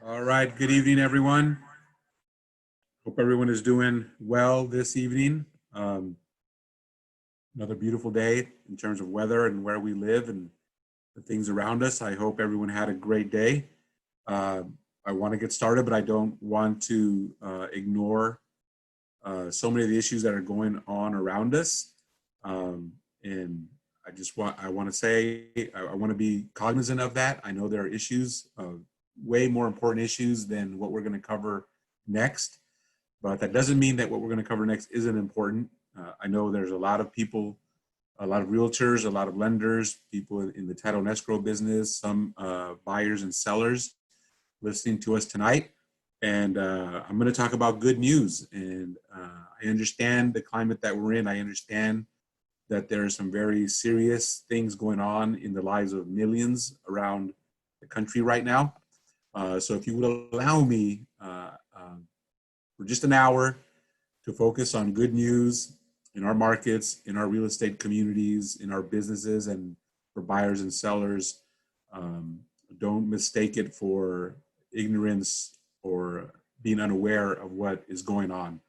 All right, good evening, everyone. Hope everyone is doing well this evening. Um, Another beautiful day in terms of weather and where we live and the things around us. I hope everyone had a great day. Uh, I want to get started, but I don't want to ignore so many of the issues that are going on around us. And I want to say, I want to be cognizant of that. I know there are issues, way more important issues than what we're going to cover next. But that doesn't mean that what we're going to cover next isn't important. I know there's a lot of people, a lot of realtors, a lot of lenders, people in the title and escrow business, some buyers and sellers listening to us tonight. And I'm going to talk about good news. And I understand the climate that we're in. I understand that there are some very serious things going on in the lives of millions around the country right now. So if you would allow me for just an hour to focus on good news in our markets, in our real estate communities, in our businesses, and for buyers and sellers. Don't mistake it for ignorance or being unaware of what is going on.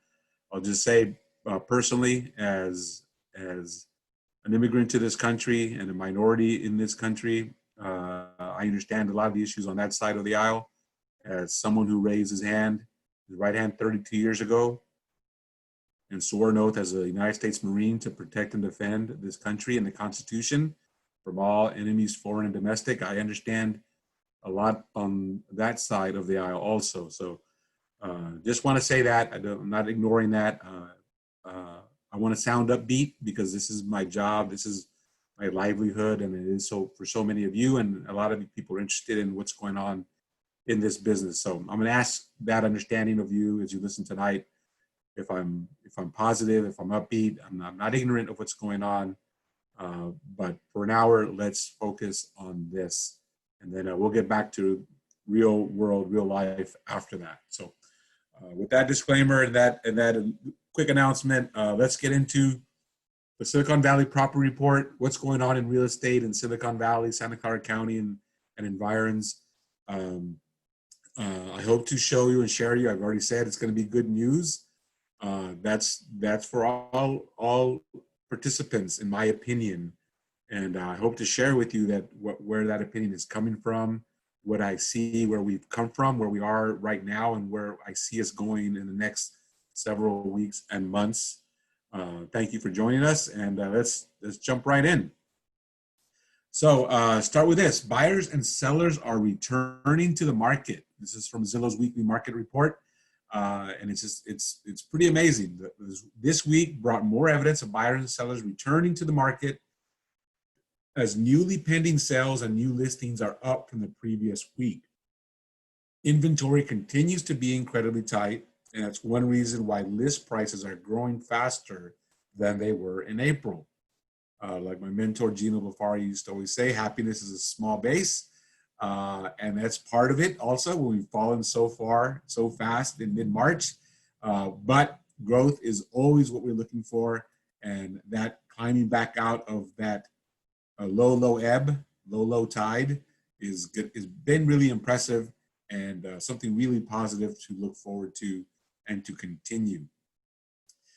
I'll just say personally, as an immigrant to this country and a minority in this country, I understand a lot of the issues on that side of the aisle. As someone who raised his right hand 32 years ago, and swore an oath as a United States Marine to protect and defend this country and the Constitution from all enemies, foreign and domestic. I understand a lot on that side of the aisle also. So just want to say that. I'm not ignoring that. I want to sound upbeat because this is my job. This is my livelihood, and it is so for so many of you, and a lot of people are interested in what's going on in this business. So I'm going to ask that understanding of you as you listen tonight. If I'm positive, if I'm upbeat, I'm not ignorant of what's going on. But for an hour, let's focus on this, and then we'll get back to real world, real life after that. So with that disclaimer and that quick announcement, let's get into the Silicon Valley Property Report. What's going on in real estate in Silicon Valley, Santa Clara County, and environs. I hope to show you and share you. I've already said it's going to be good news. That's for all participants, in my opinion, and I hope to share with you that where that opinion is coming from, what I see, where we've come from, where we are right now, and where I see us going in the next several weeks and months. Thank you for joining us, and let's jump right in. So start with this: buyers and sellers are returning to the market. This is from Zillow's weekly market report. And it's pretty amazing. This week brought more evidence of buyers and sellers returning to the market as newly pending sales and new listings are up from the previous week. Inventory continues to be incredibly tight, and that's one reason why list prices are growing faster than they were in April. Like my mentor Gino Bafari used to always say, happiness is a small base. And that's part of it also when we've fallen so fast in mid-March. But growth is always what we're looking for. And that climbing back out of that low ebb, low tide is been really impressive and something really positive to look forward to and to continue.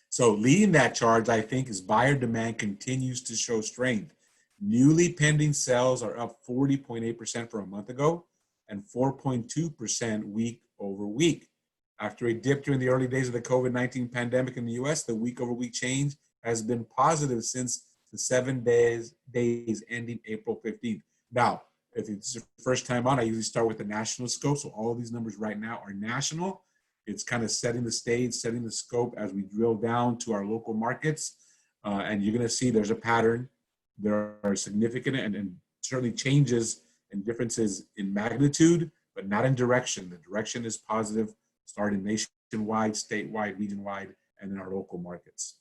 So leading that charge, I think, is buyer demand continues to show strength. Newly pending sales are up 40.8% from a month ago and 4.2% week over week. After a dip during the early days of the COVID-19 pandemic in the US, the week over week change has been positive since the 7 days ending April 15th. Now, if it's your first time on, I usually start with the national scope. So all of these numbers right now are national. It's kind of setting the stage, setting the scope as we drill down to our local markets. And you're going to see there's a pattern. There are significant and certainly changes and differences in magnitude, but not in direction. The direction is positive, starting nationwide, statewide, region-wide, and in our local markets.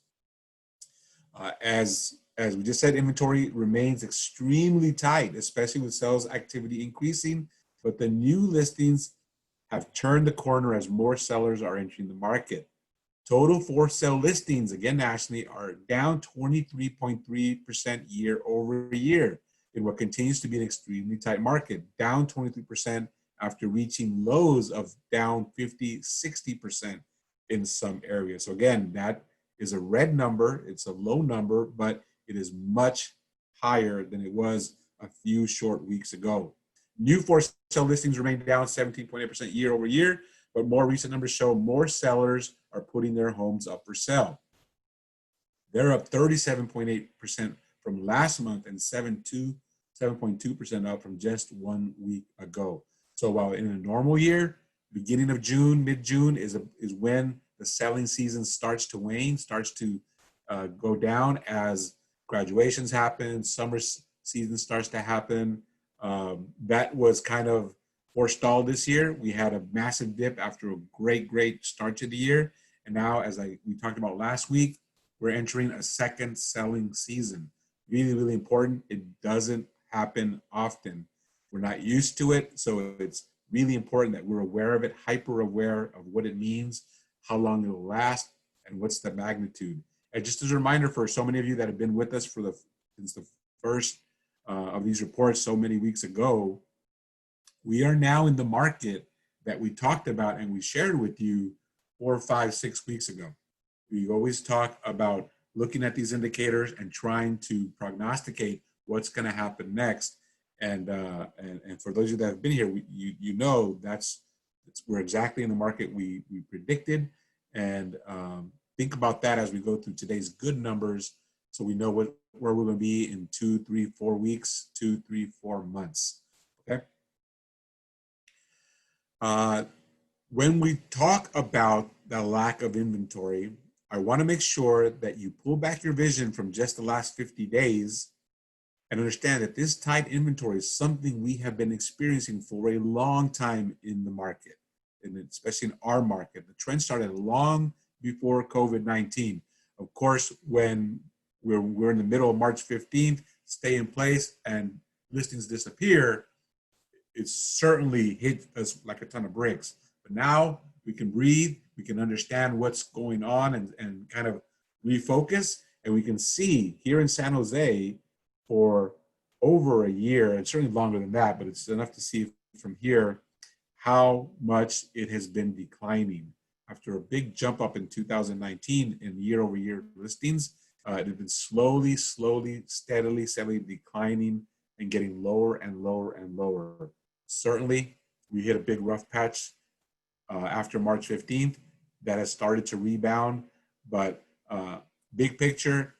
As we just said, inventory remains extremely tight, especially with sales activity increasing, but the new listings have turned the corner as more sellers are entering the market. Total for sale listings, again nationally, are down 23.3% year over year in what continues to be an extremely tight market, down 23% after reaching lows of down 50, 60% in some areas. So again, that is a red number. It's a low number, but it is much higher than it was a few short weeks ago. New for sale listings remain down 17.8% year over year, but more recent numbers show more sellers are putting their homes up for sale. They're up 37.8% from last month and 7.2% up from just 1 week ago. So while in a normal year, beginning of June, mid-June is when the selling season starts to wane, starts to go down as graduations happen, summer season starts to happen. That was kind of forestalled this year. We had a massive dip after a great start to the year. And now, as we talked about last week, we're entering a second selling season. Really, really important. It doesn't happen often. We're not used to it. So it's really important that we're aware of it, hyper aware of what it means, how long it'll last, and what's the magnitude. And just as a reminder for so many of you that have been with us since the first of these reports so many weeks ago, we are now in the market that we talked about and we shared with you 4, 5, 6 weeks ago. We always talk about looking at these indicators and trying to prognosticate what's going to happen next. And for those of you that have been here, you know we're exactly in the market we predicted. And think about that as we go through today's good numbers, so we know where we're going to be in 2, 3, 4 weeks, 2, 3, 4 months. Okay. When we talk about the lack of inventory, I want to make sure that you pull back your vision from just the last 50 days and understand that this tight inventory is something we have been experiencing for a long time in the market, and especially in our market. The trend started long before COVID-19. Of course, when we're in the middle of March 15th, stay in place and listings disappear, it certainly hit us like a ton of bricks. But now we can breathe, we can understand what's going on and kind of refocus. And we can see here in San Jose for over a year, and certainly longer than that, but it's enough to see from here how much it has been declining. After a big jump up in 2019 in year-over-year listings, it had been slowly, steadily declining and getting lower and lower. Certainly, we hit a big rough patch after March 15th. That has started to rebound, but big picture,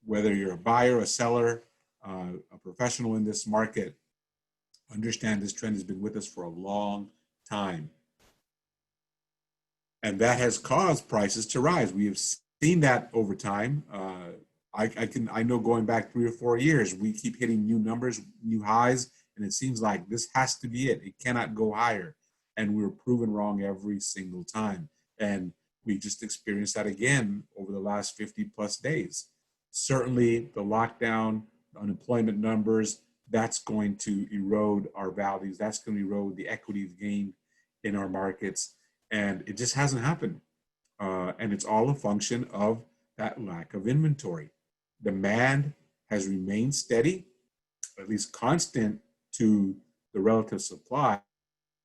whether you're a buyer, a seller, a professional in this market, understand this trend has been with us for a long time. And that has caused prices to rise. We have seen that over time. I know going back 3 or 4 years, we keep hitting new numbers, new highs, and it seems like this has to be it. It cannot go higher. And we were proven wrong every single time. And we just experienced that again over the last 50 plus days. Certainly the lockdown, the unemployment numbers, that's going to erode our values. That's going to erode the equities gained in our markets. And it just hasn't happened. And it's all a function of that lack of inventory. Demand has remained steady, at least constant to the relative supply.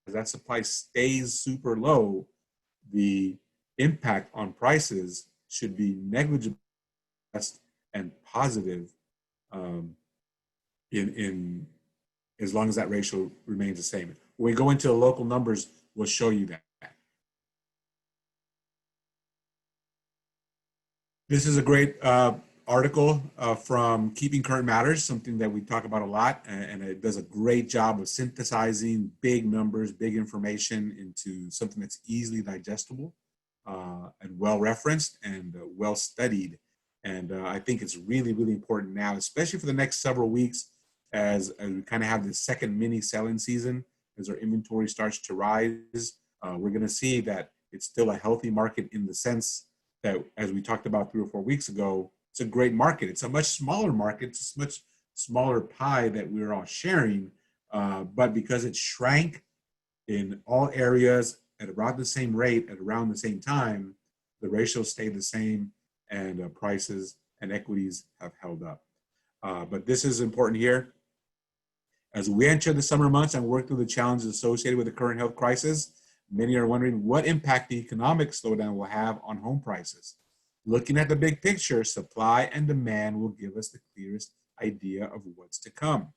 As that supply stays super low, the impact on prices should be negligible and positive in as long as that ratio remains the same. When we go into the local numbers, we'll show you that. This is a great article from Keeping Current Matters, something that we talk about a lot, and it does a great job of synthesizing big numbers, big information into something that's easily digestible and well-referenced and well-studied. And I think it's really, really important now, especially for the next several weeks as we kind of have this second mini selling season, as our inventory starts to rise. We're going to see that it's still a healthy market in the sense that, as we talked about 3 or 4 weeks ago, it's a great market. It's a much smaller market. It's a much smaller pie that we're all sharing. But because it shrank in all areas at about the same rate at around the same time, the ratios stayed the same and prices and equities have held up. But this is important here. As we enter the summer months and work through the challenges associated with the current health crisis, many are wondering what impact the economic slowdown will have on home prices. Looking at the big picture, supply and demand will give us the clearest idea of what's to come.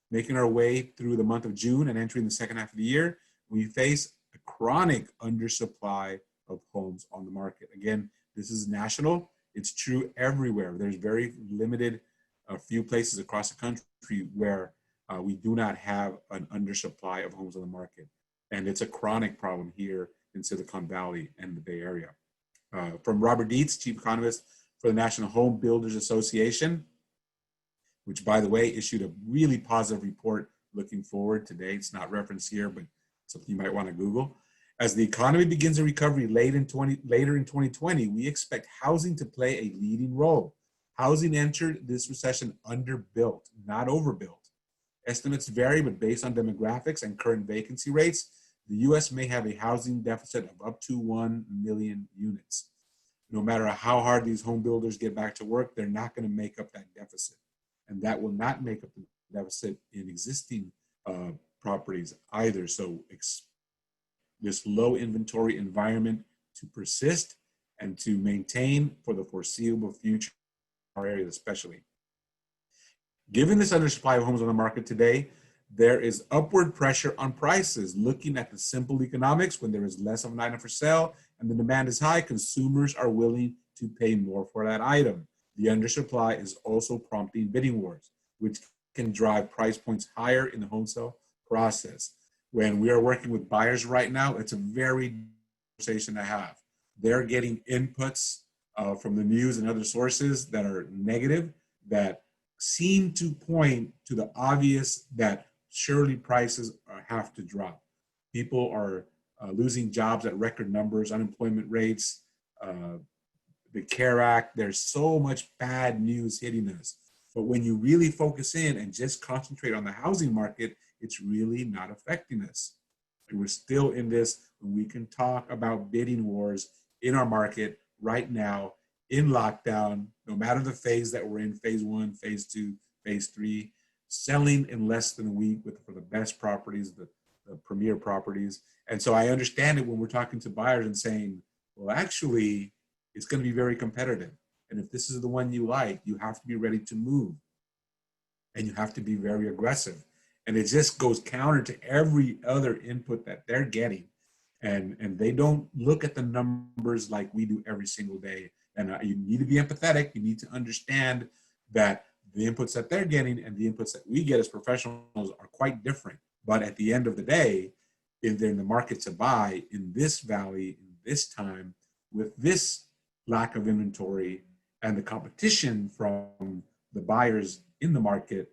Making our way through the month of June and entering the second half of the year, we face a chronic undersupply of homes on the market. Again, this is national. It's true everywhere. There's very limited, a few places across the country where we do not have an undersupply of homes on the market. And it's a chronic problem here in Silicon Valley and the Bay Area. From Robert Dietz, Chief Economist for the National Home Builders Association, which, by the way, issued a really positive report looking forward today. It's not referenced here, but something you might want to Google. As the economy begins a recovery later in 2020, we expect housing to play a leading role. Housing entered this recession underbuilt, not overbuilt. Estimates vary, but based on demographics and current vacancy rates, the U.S. may have a housing deficit of up to 1 million units. No matter how hard these home builders get back to work, they're not going to make up that deficit. And that will not make up the deficit in existing properties either. So this low inventory environment to persist and to maintain for the foreseeable future in our area especially. Given this undersupply of homes on the market today, there is upward pressure on prices. Looking at the simple economics, when there is less of an item for sale and the demand is high, consumers are willing to pay more for that item. The undersupply is also prompting bidding wars, which can drive price points higher in the home sale process. When we are working with buyers right now, it's a very conversation to have. They're getting inputs from the news and other sources that are negative, that seem to point to the obvious that surely prices have to drop. People are losing jobs at record numbers, unemployment rates, the CARE Act. There's so much bad news hitting us. But when you really focus in and just concentrate on the housing market, it's really not affecting us. And we're still in this, when we can talk about bidding wars in our market right now, in lockdown, no matter the phase that we're in, phase 1, phase 2, phase 3, selling in less than a week for the best properties, the premier properties. And so I understand it when we're talking to buyers and saying, well, actually, it's going to be very competitive. And if this is the one you like, you have to be ready to move. And you have to be very aggressive. And it just goes counter to every other input that they're getting. And they don't look at the numbers like we do every single day. And you need to be empathetic. You need to understand that the inputs that they're getting and the inputs that we get as professionals are quite different. But at the end of the day, if they're in the market to buy in this valley, in this time, with this lack of inventory and the competition from the buyers in the market,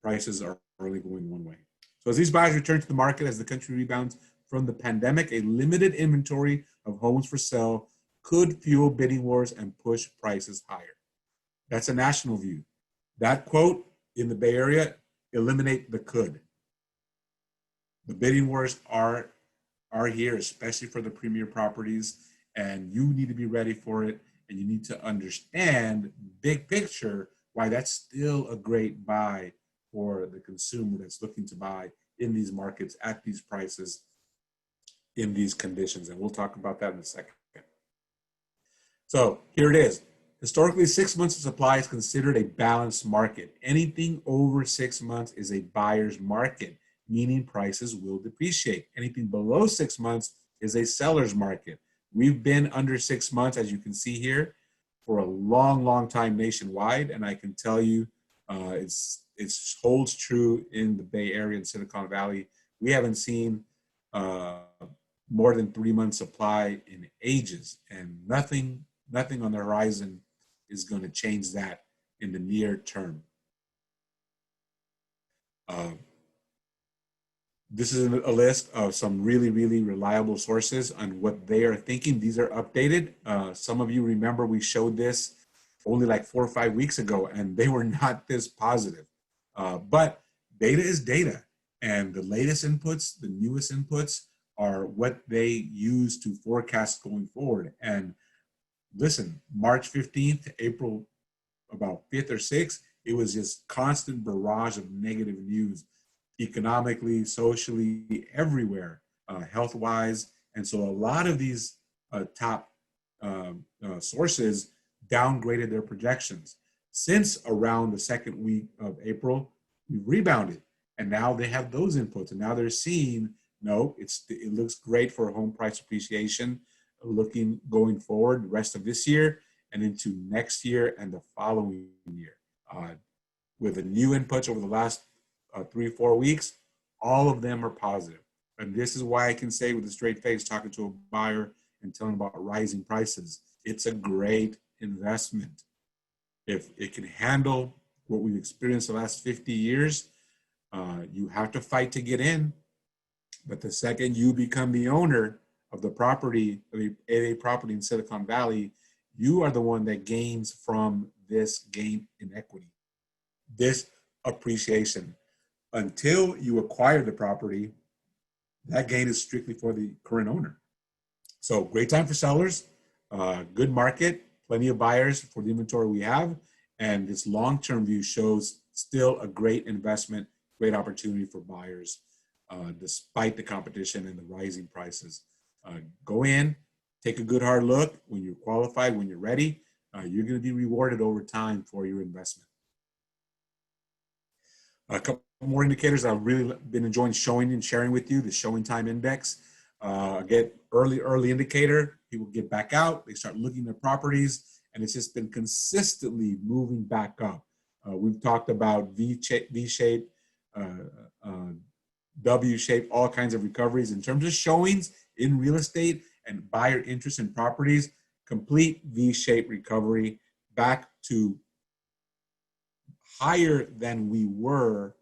prices are only going one way. So as these buyers return to the market, as the country rebounds from the pandemic, a limited inventory of homes for sale could fuel bidding wars and push prices higher. That's a national view. That quote in the Bay Area, eliminate the could. The bidding wars are here, especially for the premier properties, and you need to be ready for it, and you need to understand big picture why that's still a great buy for the consumer that's looking to buy in these markets at these prices in these conditions. And we'll talk about that in a second. So here it is. Historically, 6 months of supply is considered a balanced market. Anything over 6 months is a buyer's market, meaning prices will depreciate. Anything below 6 months is a seller's market. We've been under 6 months, as you can see here, for a long, long time nationwide. And I can tell you, it holds true in the Bay Area and Silicon Valley. We haven't seen more than 3 months supply in ages, and nothing on the horizon is going to change that in the near term. This is a list of some really, really reliable sources on what they are thinking. These are updated. Some of you remember we showed this only like 4 or 5 weeks ago, and they were not this positive. But data is data, and the latest inputs, the newest inputs, are what they use to forecast going forward. And listen, March 15th to April about 5th or 6th, it was just constant barrage of negative news. economically, socially, everywhere, health-wise. And so a lot of these top sources downgraded their projections. Since around the second week of April, we've rebounded. And now they have those inputs. And now they're seeing, no, it looks great for home price appreciation, looking going forward the rest of this year and into next year and the following year. With the new inputs over the last 3 or 4 weeks, all of them are positive. And this is why I can say with a straight face, talking to a buyer and telling them about rising prices, it's a great investment. If it can handle what we've experienced the last 50 years, you have to fight to get in. But the second you become the owner of the property, a property in Silicon Valley, you are the one that gains from this gain in equity, this appreciation. Until you acquire the property, that gain is strictly for the current owner. So great time for sellers, good market, plenty of buyers for the inventory we have, and this long-term view shows still a great investment, great opportunity for buyers, despite the competition and the rising prices. Go in, take a good hard look. When you're qualified, when you're ready, you're going to be rewarded over time for your investment. A couple more indicators I've really been enjoying showing and sharing with you, the showing time index. Get early indicator, people get back out, they start looking at properties, and it's just been consistently moving back up. We've talked about V-shape, W-shape, all kinds of recoveries. In terms of showings in real estate and buyer interest in properties, complete V-shaped recovery back to higher than we were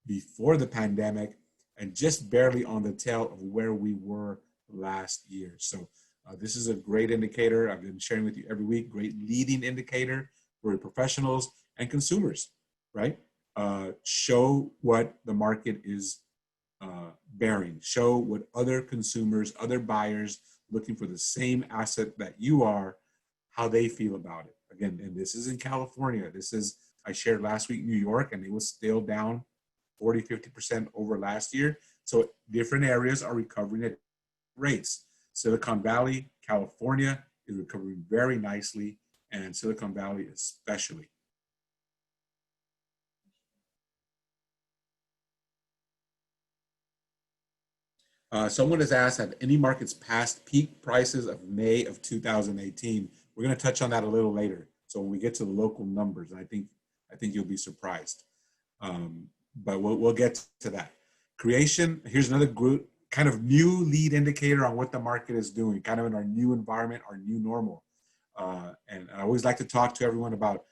before the pandemic and just barely on the tail of where we were last year. So this is a great indicator. I've been sharing with you every week, great leading indicator for professionals and consumers, right? Show what the market is bearing, show what other consumers, other buyers looking for the same asset that you are, how they feel about it. Again, and this is in California. This is, I shared last week, New York, and it was still down 40, 50% over last year. So different areas are recovering at rates. Silicon Valley, California is recovering very nicely, and Silicon Valley especially. Someone has asked, have any markets passed peak prices of May of 2018? We're going to touch on that a little later. So when we get to the local numbers, I think you'll be surprised. But we'll get to that. Creation, here's another group, kind of new lead indicator on what the market is doing, kind of in our new environment, our new normal. And I always like to talk to everyone about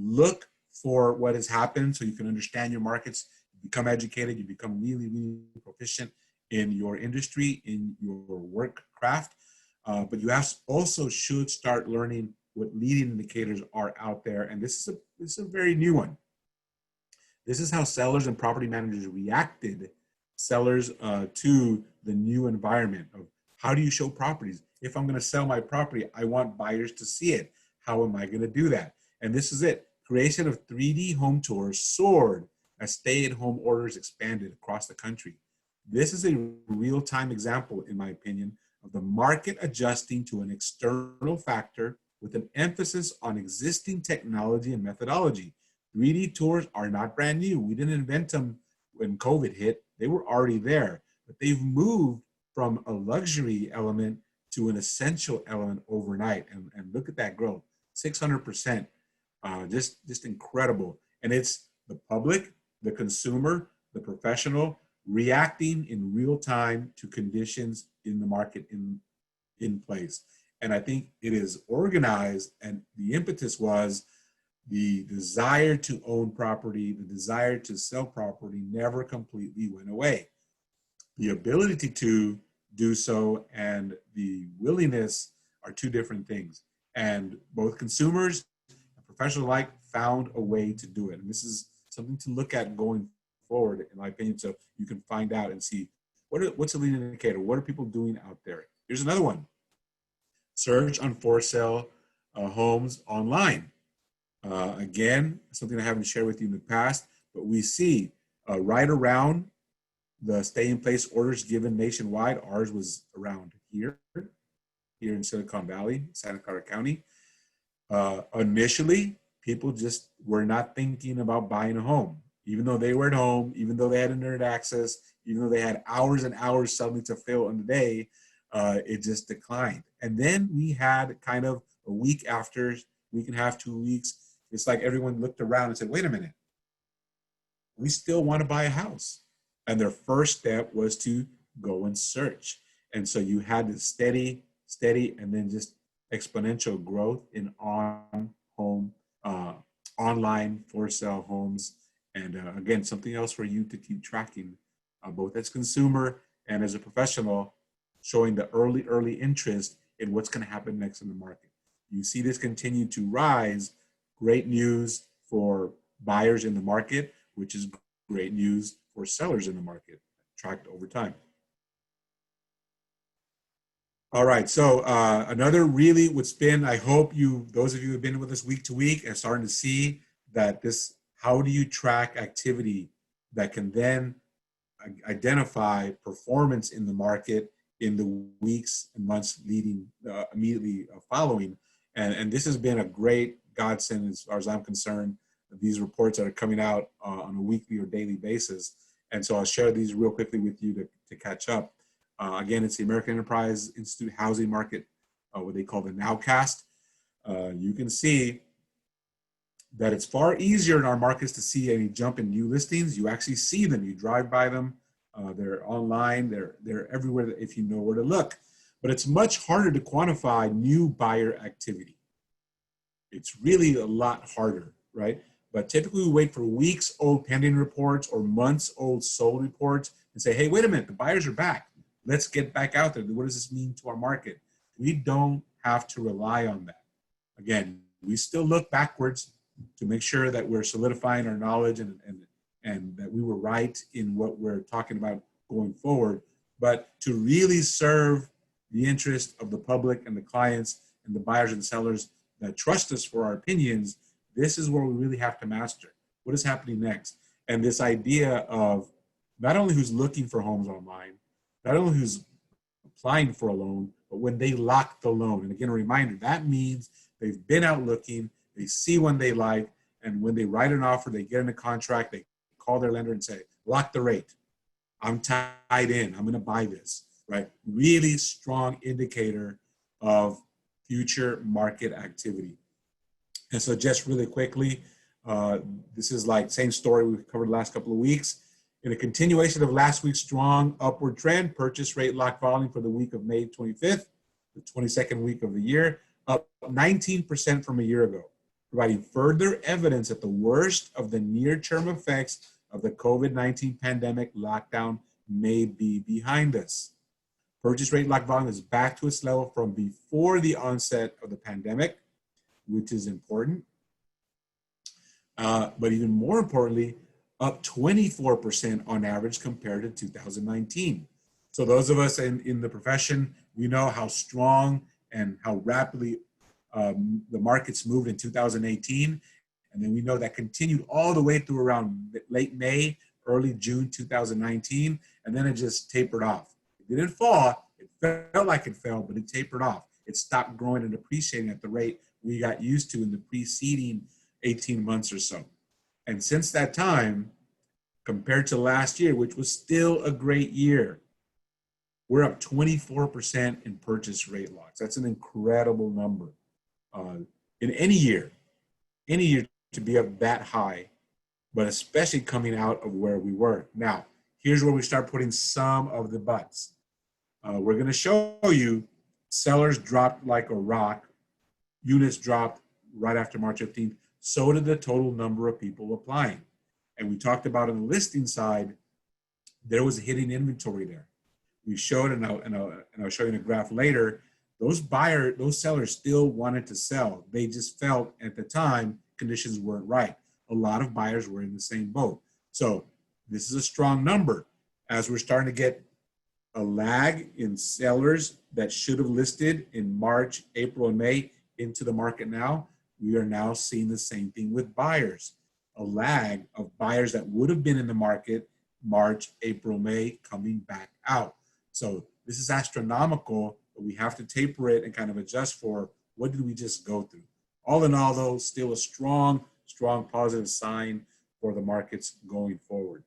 look for what has happened so you can understand your markets, you become educated, you become really, really proficient in your industry, in your work craft. But you also should start learning what leading indicators are out there. And this is a very new one. This is how sellers and property managers reacted, sellers to the new environment of how do you show properties? If I'm going to sell my property, I want buyers to see it. How am I going to do that? And this is it. Creation of 3D home tours soared as stay-at-home orders expanded across the country. This is a real-time example, in my opinion, of the market adjusting to an external factor with an emphasis on existing technology and methodology. 3D tours are not brand new. We didn't invent them when COVID hit. They were already there, but they've moved from a luxury element to an essential element overnight. And look at that growth, 600%, just incredible. And it's the public, the consumer, the professional reacting in real time to conditions in the market in place. And I think it is organized, and the impetus was the desire to own property, the desire to sell property never completely went away. The ability to do so and the willingness are two different things. And both consumers and professionals alike found a way to do it. And this is something to look at going forward, in my opinion, so you can find out and see what's a leading indicator. What are people doing out there? Here's another one. Search on for sale homes online. Again, something I haven't shared with you in the past, but we see right around the stay-in-place orders given nationwide. Ours was around here in Silicon Valley, Santa Clara County. Initially, people just were not thinking about buying a home. Even though they were at home, even though they had internet access, even though they had hours and hours suddenly to fill in the day, it just declined. And then we had kind of a week after, week and a half, 2 weeks, it's like everyone looked around and said, wait a minute, we still want to buy a house. And their first step was to go and search. And so you had this steady, and then just exponential growth in online for sale homes. And again, something else for you to keep tracking, both as consumer and as a professional, showing the early interest in what's going to happen next in the market. You see this continue to rise. Great news for buyers in the market, which is great news for sellers in the market, tracked over time. All right, so another really would spin. I hope those of you who have been with us week to week, are starting to see that how do you track activity that can then identify performance in the market in the weeks and months leading immediately following. And this has been a great godsend as far as I'm concerned, these reports that are coming out on a weekly or daily basis. And so I'll share these real quickly with you to catch up. Again, it's the American Enterprise Institute Housing Market, what they call the Nowcast. You can see that it's far easier in our markets to see any jump in new listings. You actually see them, you drive by them, they're online, they're everywhere if you know where to look. But it's much harder to quantify new buyer activity. It's really a lot harder, right? But typically we wait for weeks old pending reports or months old sold reports and say, hey, wait a minute, the buyers are back. Let's get back out there. What does this mean to our market? We don't have to rely on that. Again, we still look backwards to make sure that we're solidifying our knowledge and that we were right in what we're talking about going forward. But to really serve the interest of the public and the clients and the buyers and sellers that trust us for our opinions, this is where we really have to master. What is happening next? And this idea of not only who's looking for homes online, not only who's applying for a loan, but when they lock the loan. And again, a reminder, that means they've been out looking, they see one they like, and when they write an offer, they get in a contract, they call their lender and say, lock the rate. I'm tied in, I'm gonna buy this, right? Really strong indicator of future market activity. And so just really quickly, this is like same story we've covered the last couple of weeks. In a continuation of last week's strong upward trend, purchase rate lock volume for the week of May 25th, the 22nd week of the year, up 19% from a year ago, providing further evidence that the worst of the near-term effects of the COVID-19 pandemic lockdown may be behind us. Purchase rate lock volume is back to its level from before the onset of the pandemic, which is important. But even more importantly, up 24% on average compared to 2019. So those of us in the profession, we know how strong and how rapidly the markets moved in 2018. And then we know that continued all the way through around late May, early June 2019. And then it just tapered off. It didn't fall. It felt like it fell, but it tapered off. It stopped growing and appreciating at the rate we got used to in the preceding 18 months or so. And since that time, compared to last year, which was still a great year, we're up 24% in purchase rate locks. That's an incredible number. In any year to be up that high, but especially coming out of where we were. Now, here's where we start putting some of the buts. We're gonna show you sellers dropped like a rock, units dropped right after March 15th, so did the total number of people applying. And we talked about on the listing side, there was a hidden inventory there. We showed, and I'll show you in a graph later, those sellers still wanted to sell. They just felt at the time conditions weren't right. A lot of buyers were in the same boat. So this is a strong number. As we're starting to get a lag in sellers that should have listed in March, April, and May into the market now, we are now seeing the same thing with buyers. A lag of buyers that would have been in the market March, April, May, coming back out. So this is astronomical, but we have to taper it and kind of adjust for what did we just go through. All in all, though, still a strong, strong positive sign for the markets going forward.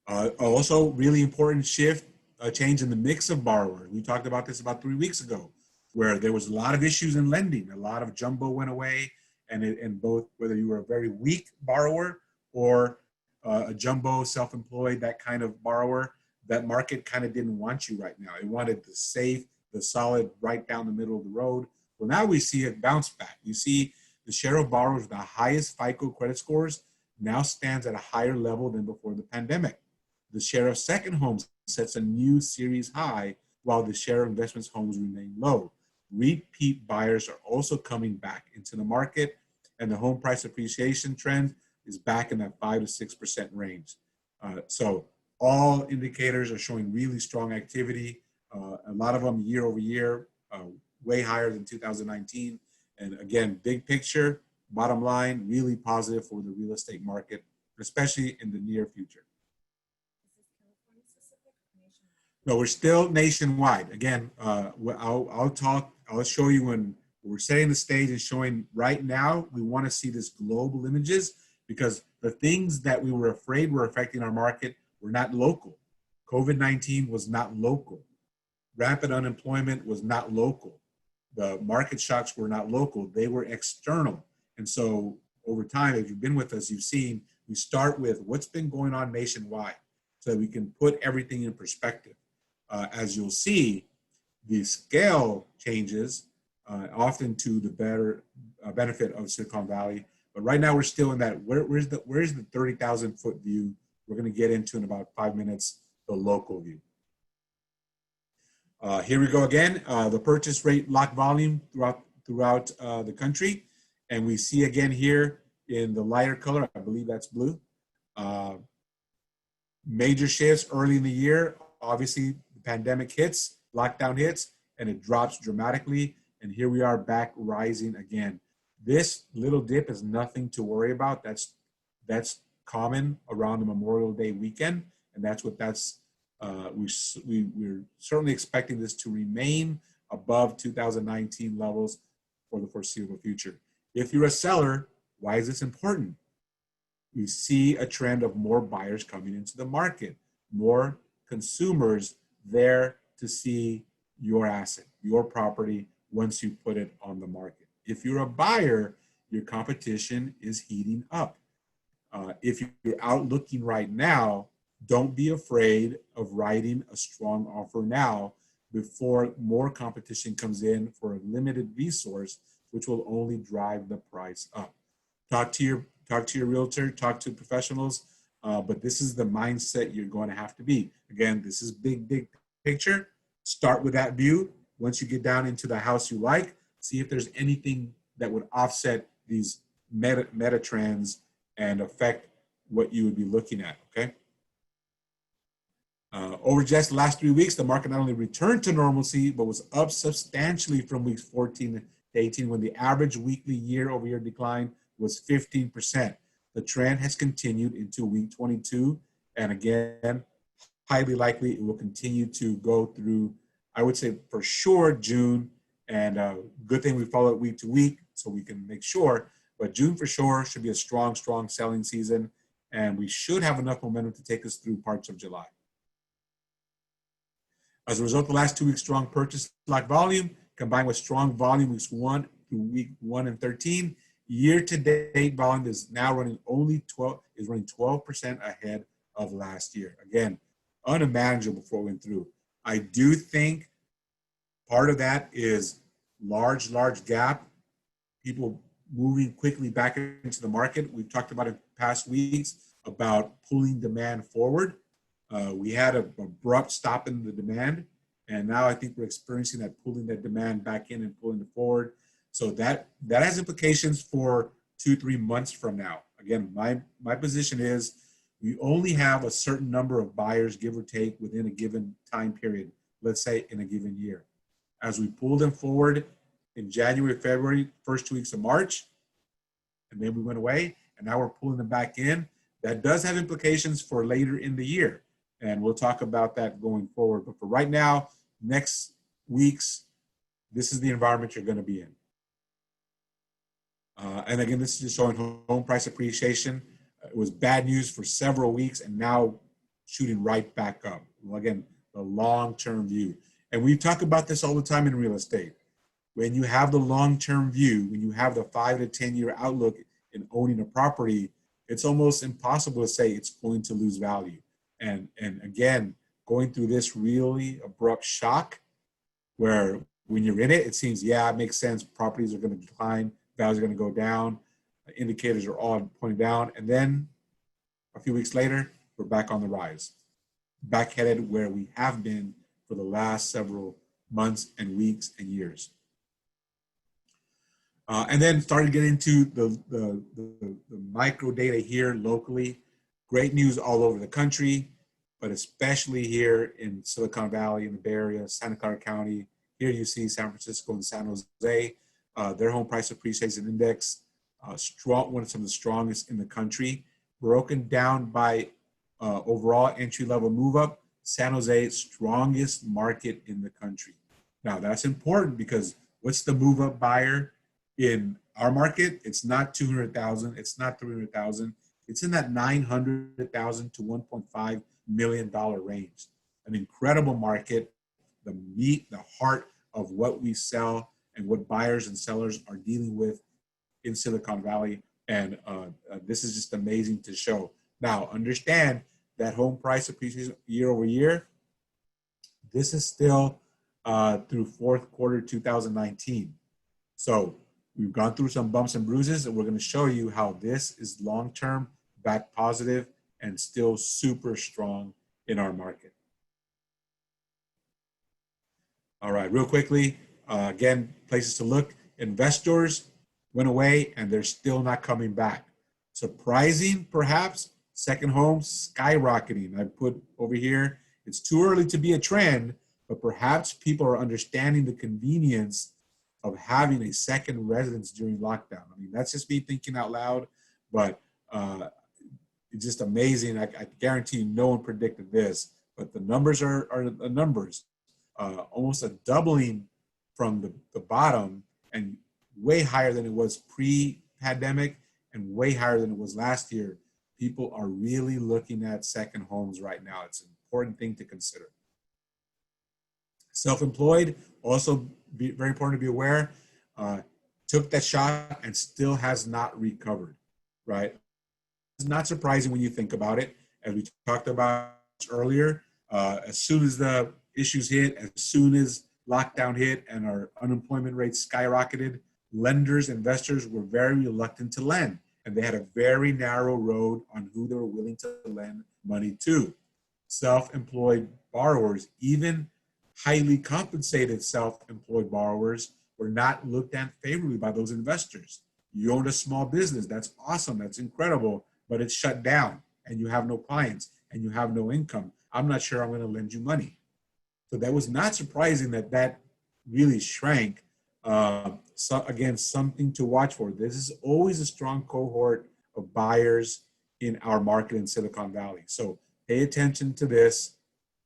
Also, really important shift, a change in the mix of borrowers. We talked about this about 3 weeks ago, where there was a lot of issues in lending. A lot of jumbo went away, and both whether you were a very weak borrower or a jumbo, self-employed, that kind of borrower, that market kind of didn't want you right now. It wanted the safe, the solid, right down the middle of the road. Well, now we see it bounce back. You see the share of borrowers with the highest FICO credit scores now stands at a higher level than before the pandemic. The share of second homes sets a new series high, while the share of investments homes remain low. Repeat buyers are also coming back into the market, and the home price appreciation trend is back in that 5 to 6% range. So all indicators are showing really strong activity. A lot of them year over year, way higher than 2019. And again, big picture, bottom line, really positive for the real estate market, especially in the near future. No, we're still nationwide. Again, I'll show you when we're setting the stage and showing right now, we want to see this global images because the things that we were afraid were affecting our market were not local. COVID-19 was not local. Rapid unemployment was not local. The market shocks were not local. They were external. And so over time, if you've been with us, you've seen we start with what's been going on nationwide so that we can put everything in perspective. As you'll see, the scale changes often to the better benefit of Silicon Valley. But right now we're still in that, where's the 30,000 foot view? We're gonna get into in about 5 minutes, the local view. Here we go again, the purchase rate lock volume throughout the country. And we see again here in the lighter color, I believe that's blue, major shifts early in the year. Obviously, the pandemic hits, lockdown hits, and it drops dramatically. And here we are back rising again. This little dip is nothing to worry about. That's common around the Memorial Day weekend, and that's what we're certainly expecting this to remain above 2019 levels for the foreseeable future. If you're a seller, why is this important? We see a trend of more buyers coming into the market, more consumers there to see your asset, your property, once you put it on the market. If you're a buyer, your competition is heating up. If you're out looking right now, don't be afraid of writing a strong offer now before more competition comes in for a limited resource, which will only drive the price up. Talk to your realtor, talk to professionals, but this is the mindset you're going to have to be. Again, this is big picture. Start with that view. Once you get down into the house you like, see if there's anything that would offset these meta trends and affect what you would be looking at, okay? Over just the last 3 weeks, the market not only returned to normalcy, but was up substantially from weeks 14 to 18 when the average weekly year-over-year decline was 15%. The trend has continued into week 22, and again, highly likely it will continue to go through, I would say for sure, June, and good thing we follow it week to week so we can make sure, but June for sure should be a strong selling season, and we should have enough momentum to take us through parts of July. As a result, the last 2 weeks strong purchase lock volume combined with strong volume weeks 1 through week 1 and 13, year-to-date volume is now running 12% ahead of last year. Again, unimaginable before we went through. I do think part of that is large gap, people moving quickly back into the market. We've talked about in past weeks about pulling demand forward. We had an abrupt stop in the demand, and now I think we're experiencing that pulling that demand back in and pulling it forward. So that has implications for 2-3 months from now. Again, my position is we only have a certain number of buyers, give or take, within a given time period, let's say in a given year. As we pull them forward in January, February, first 2 weeks of March, and then we went away, and now we're pulling them back in. That does have implications for later in the year, and we'll talk about that going forward. But for right now, next week's, this is the environment you're going to be in. And again, this is just showing home price appreciation. It was bad news for several weeks and now shooting right back up. Well, again, the long-term view. And we talk about this all the time in real estate. When you have the long-term view, when you have the 5 to 10 year outlook in owning a property, it's almost impossible to say it's going to lose value. And again, going through this really abrupt shock where when you're in it, it seems, yeah, it makes sense. Properties are going to decline, values are going to go down, indicators are all pointing down. And then a few weeks later, we're back on the rise, back headed where we have been for the last several months and weeks and years. And then started getting into the micro data here locally. Great news all over the country, but especially here in Silicon Valley, in the Bay Area, Santa Clara County. Here you see San Francisco and San Jose. Their home price appreciation index, strong, one of some of the strongest in the country. Broken down by overall entry-level move-up, San Jose, strongest market in the country. Now that's important because what's the move-up buyer in our market? It's not 200,000, it's not 300,000. It's in that 900,000 to $1.5 million range. An incredible market, the meat, the heart of what we sell and what buyers and sellers are dealing with in Silicon Valley. And this is just amazing to show. Now, understand that home price appreciation year over year, this is still through fourth quarter 2019. So we've gone through some bumps and bruises, and we're going to show you how this is long-term, back positive, and still super strong in our market. All right, real quickly, again, places to look. Investors went away, and they're still not coming back. Surprising, perhaps, second homes skyrocketing. I put over here, it's too early to be a trend, but perhaps people are understanding the convenience of having a second residence during lockdown. I mean, that's just me thinking out loud, but it's just amazing. I guarantee you no one predicted this, but the numbers are the numbers. Almost a doubling from the bottom, and way higher than it was pre-pandemic and way higher than it was last year. People are really looking at second homes right now. It's an important thing to consider. Self-employed, also very important to be aware, took that shot and still has not recovered, right? It's not surprising when you think about it. As we talked about earlier, as soon as the issues hit, as soon as lockdown hit and our unemployment rates skyrocketed, lenders, investors were very reluctant to lend. And they had a very narrow road on who they were willing to lend money to. Self-employed borrowers, even highly compensated self-employed borrowers, were not looked at favorably by those investors. You owned a small business, that's awesome, that's incredible, but it's shut down and you have no clients and you have no income. I'm not sure I'm going to lend you money. So that was not surprising that really shrank. So again, something to watch for. This is always a strong cohort of buyers in our market in Silicon Valley. So pay attention to this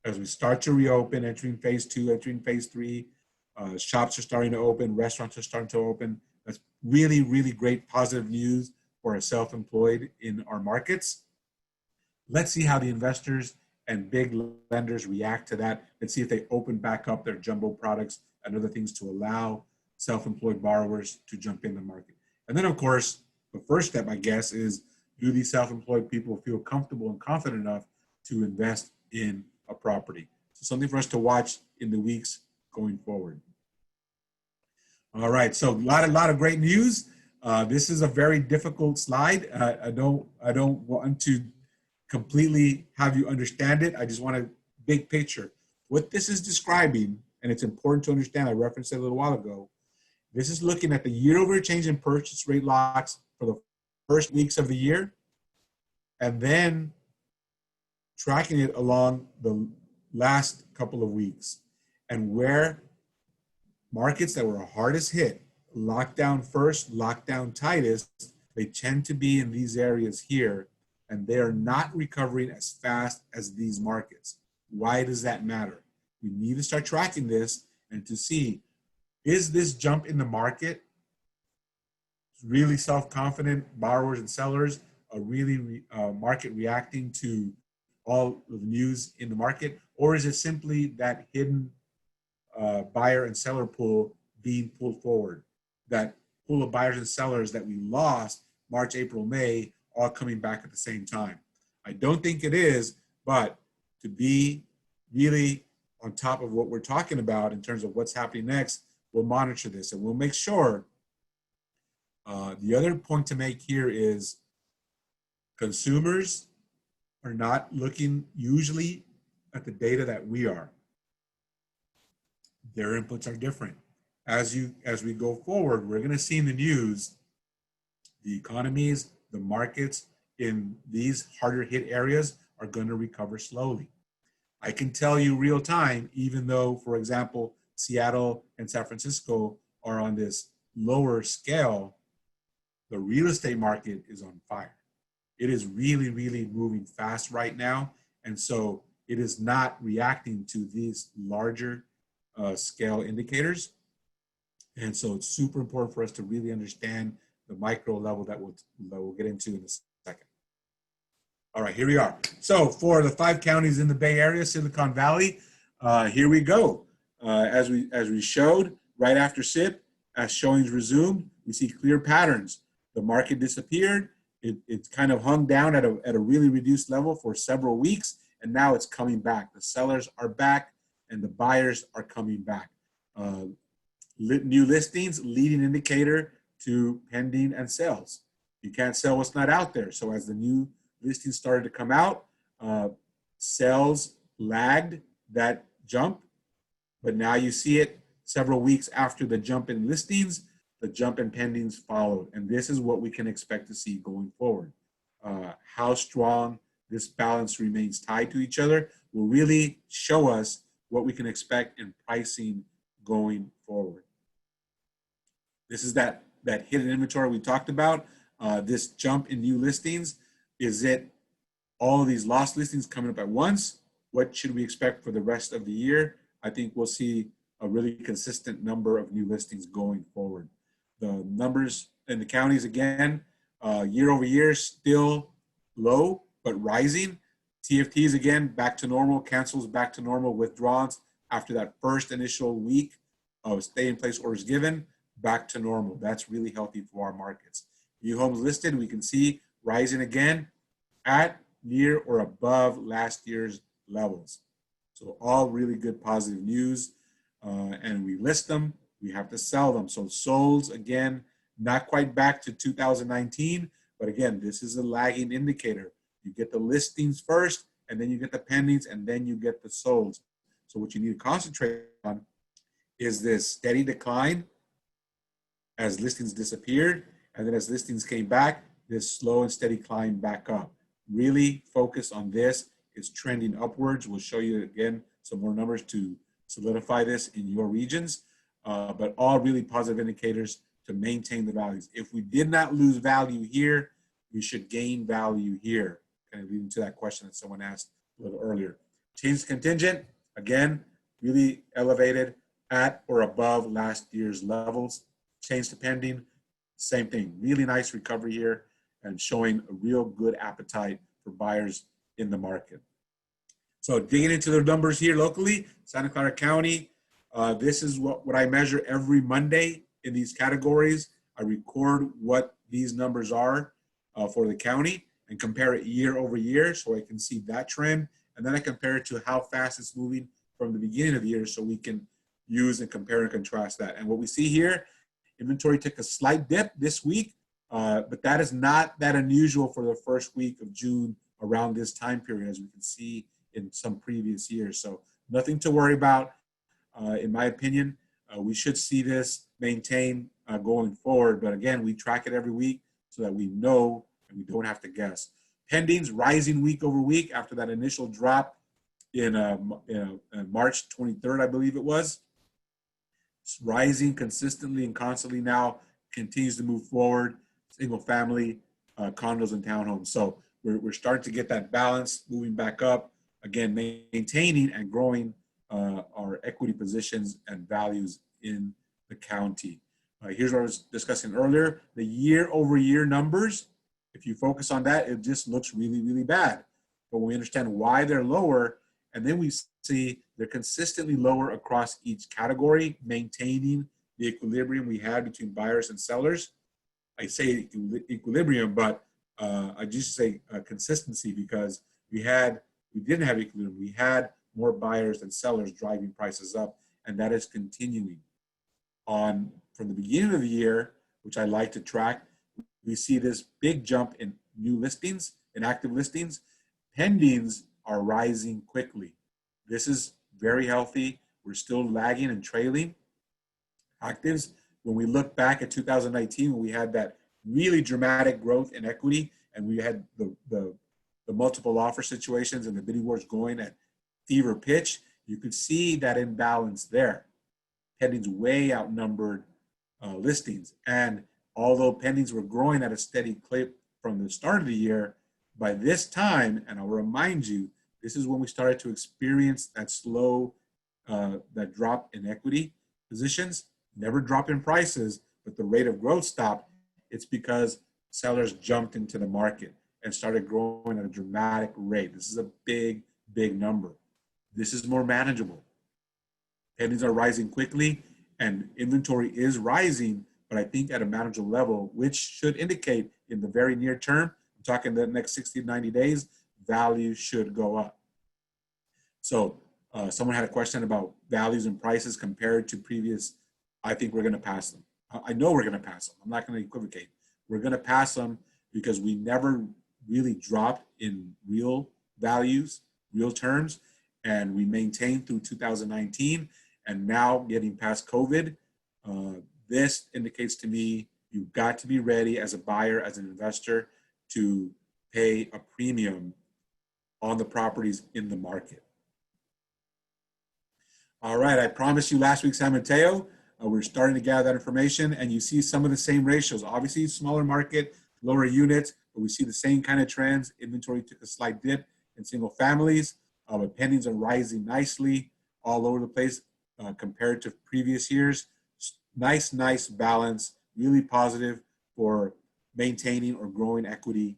as we start to reopen, entering phase 2, entering phase 3. Shops are starting to open, restaurants are starting to open. That's really, really great positive news for our self-employed in our markets. Let's see how the investors and big lenders react to that. Let's see if they open back up their jumbo products and other things to allow self-employed borrowers to jump in the market. And then, of course, the first step, I guess, is do these self-employed people feel comfortable and confident enough to invest in a property? So something for us to watch in the weeks going forward. All right, so a lot of great news. This is a very difficult slide. I don't want to completely have you understand it. I just want a big picture. What this is describing, and it's important to understand, I referenced it a little while ago, this is looking at the year-over-year change in purchase rate locks for the first weeks of the year, and then tracking it along the last couple of weeks. And where markets that were hardest hit, lockdown first, lockdown tightest, they tend to be in these areas here and they are not recovering as fast as these markets. Why does that matter? We need to start tracking this and to see, is this jump in the market really self-confident borrowers and sellers are really market reacting to all of the news in the market, or is it simply that hidden buyer and seller pool being pulled forward, that pool of buyers and sellers that we lost March, April, May, all coming back at the same time? I don't think it is, but to be really on top of what we're talking about in terms of what's happening next, we'll monitor this and we'll make sure. The other point to make here is consumers are not looking usually at the data that we are. Their inputs are different. As we go forward, we're going to see in the news the economies, the markets in these harder hit areas are going to recover slowly. I can tell you real time, even though, for example, Seattle and San Francisco are on this lower scale, the real estate market is on fire. It is really, really moving fast right now. And so it is not reacting to these larger scale indicators. And so it's super important for us to really understand the micro level that we'll get into in a second. All right, here we are. So for the 5 counties in the Bay Area, Silicon Valley, here we go. As we showed right after SIP, as showings resumed, we see clear patterns. The market disappeared. It kind of hung down at a really reduced level for several weeks, and now it's coming back. The sellers are back, and the buyers are coming back. New listings, leading indicator to pending and sales. You can't sell what's not out there. So as the new listings started to come out, sales lagged that jump, but now you see it several weeks after the jump in listings, the jump in pendings followed. And this is what we can expect to see going forward. How strong this balance remains tied to each other will really show us what we can expect in pricing going forward. This is that hidden inventory we talked about. This jump in new listings, is it all of these lost listings coming up at once? What should we expect for the rest of the year? I think we'll see a really consistent number of new listings going forward. The numbers in the counties, again, year over year, still low, but rising. TFTs, again, back to normal, cancels back to normal, withdrawals after that first initial week of stay-in-place orders given, back to normal. That's really healthy for our markets. New homes listed, we can see rising again at near or above last year's levels. So all really good positive news. And we list them, we have to sell them. So solds, again, not quite back to 2019, but again, this is a lagging indicator. You get the listings first, and then you get the pendings, and then you get the solds. So what you need to concentrate on is this steady decline as listings disappeared, and then as listings came back, this slow and steady climb back up. Really focus on this. It's trending upwards. We'll show you again some more numbers to solidify this in your regions, but all really positive indicators to maintain the values. If we did not lose value here, we should gain value here. Kind of leading to that question that someone asked a little earlier. Change contingent, again, really elevated at or above last year's levels. Change to pending, same thing. Really nice recovery here and showing a real good appetite for buyers in the market. So digging into the numbers here locally, Santa Clara County, this is what I measure every Monday in these categories. I record what these numbers are for the county and compare it year over year so I can see that trend. And then I compare it to how fast it's moving from the beginning of the year so we can use and compare and contrast that. And what we see here, inventory took a slight dip this week, but that is not that unusual for the first week of June around this time period, as we can see in some previous years. So nothing to worry about. In my opinion, we should see this maintain going forward. But again, we track it every week so that we know and we don't have to guess. Pendings rising week over week after that initial drop in March 23rd, I believe it was. It's rising consistently and constantly now, continues to move forward, single family, condos and townhomes. So we're starting to get that balance moving back up. Again, maintaining and growing our equity positions and values in the county. Here's what I was discussing earlier. The year-over-year numbers, if you focus on that, it just looks really, really bad. But when we understand why they're lower, and then we see they're consistently lower across each category, maintaining the equilibrium we had between buyers and sellers. I say equilibrium, but I just say consistency, because we didn't have equilibrium. We had more buyers than sellers driving prices up, and that is continuing on from the beginning of the year, which I like to track. We see this big jump in new listings, in active listings. Pendings are rising quickly. This is very healthy. We're still lagging and trailing actives. When we look back at 2019, when we had that really dramatic growth in equity, and we had the multiple offer situations and the bidding wars going at fever pitch, you could see that imbalance there. Pendings way outnumbered listings. And although pendings were growing at a steady clip from the start of the year, by this time, and I'll remind you, this is when we started to experience that slow, that drop in equity positions, never drop in prices, but the rate of growth stopped. It's because sellers jumped into the market and started growing at a dramatic rate. This is a big, big number. This is more manageable. Pendings are rising quickly and inventory is rising, but I think at a manageable level, which should indicate in the very near term, I'm talking the next 60 to 90 days, value should go up. So someone had a question about values and prices compared to previous. I think we're going to pass them. I know we're going to pass them. I'm not going to equivocate. We're going to pass them because we never really dropped in real values, real terms, and we maintained through 2019. And now getting past COVID, this indicates to me you've got to be ready as a buyer, as an investor, to pay a premium on the properties in the market. All right, I promised you last week San Mateo. We're starting to gather that information, and you see some of the same ratios. Obviously, smaller market, lower units, but we see the same kind of trends. Inventory took a slight dip in single families, but pendings are rising nicely all over the place compared to previous years. Nice balance, really positive for maintaining or growing equity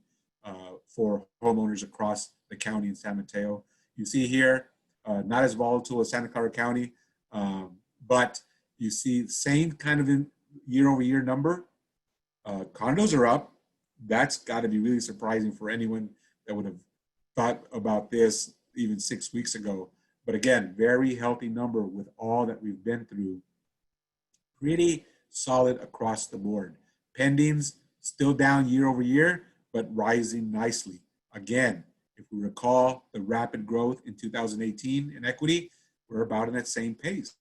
for homeowners across the county in San Mateo. You see here, not as volatile as Santa Clara County, but you see the same kind of year-over-year number. Condos are up. That's got to be really surprising for anyone that would have thought about this even 6 weeks ago. But again, very healthy number with all that we've been through. Pretty solid across the board. Pendings still down year over year, but rising nicely. Again, if we recall the rapid growth in 2018 in equity, we're about in that same pace.